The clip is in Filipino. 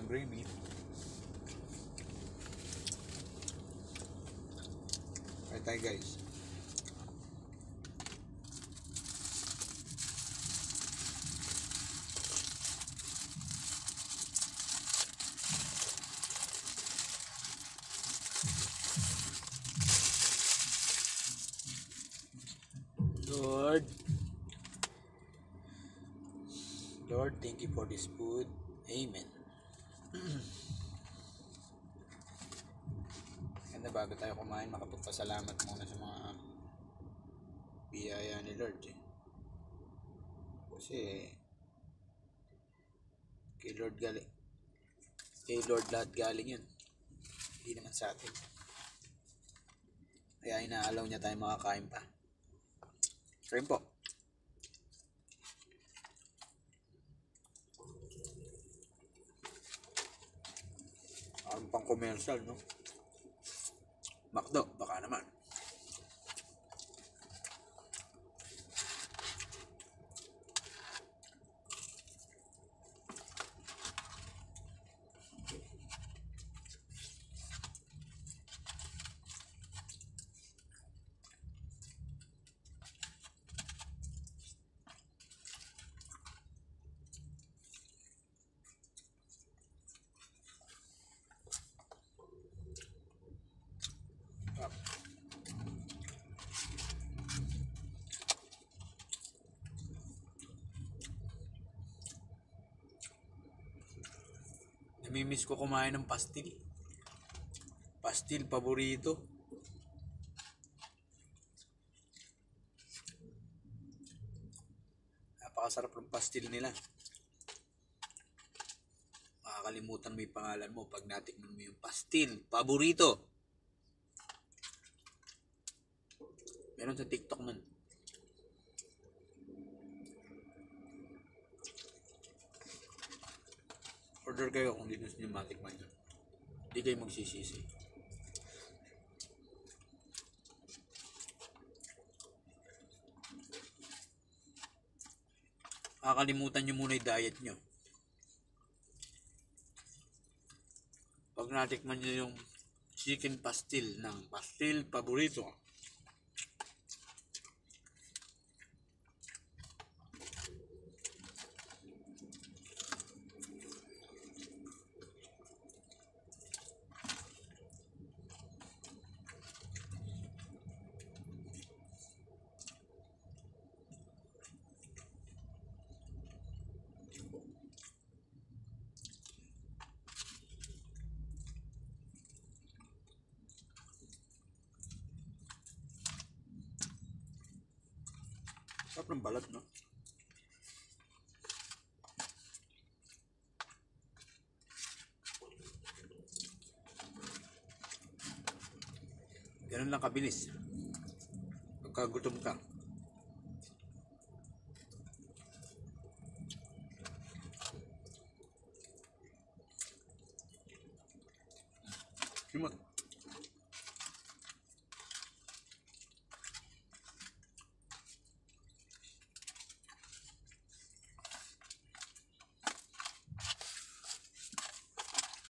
gravy. Right tayo guys. Lord, thank you for this food. Amen. Ganda, bago tayo kumain, makapagpasalamat muna sa mga biyaya ni Lord. Kasi kay Lord lahat galing yun. Hindi naman sa atin. Kaya inaalaw niya tayo makakain pa. Kain po. Ang pang commercial, no? McDo, baka naman. Namimiss ko kumain ng pastil. Pastil, paborito. Napakasarap ng pastil nila. Makakalimutan mo yung pangalan mo pag natikman mo yung pastil, paborito. Meron sa TikTok man. Order kayo kung dito nyo matikman nyo. Hindi kayo magsisisi. Kakalimutan nyo muna yung diet nyo. Pag natikman nyo yung chicken pastil ng pastil paborito. Sarap ng balat, no? Ganun lang kabilis. Pagkagutom ka. Simot.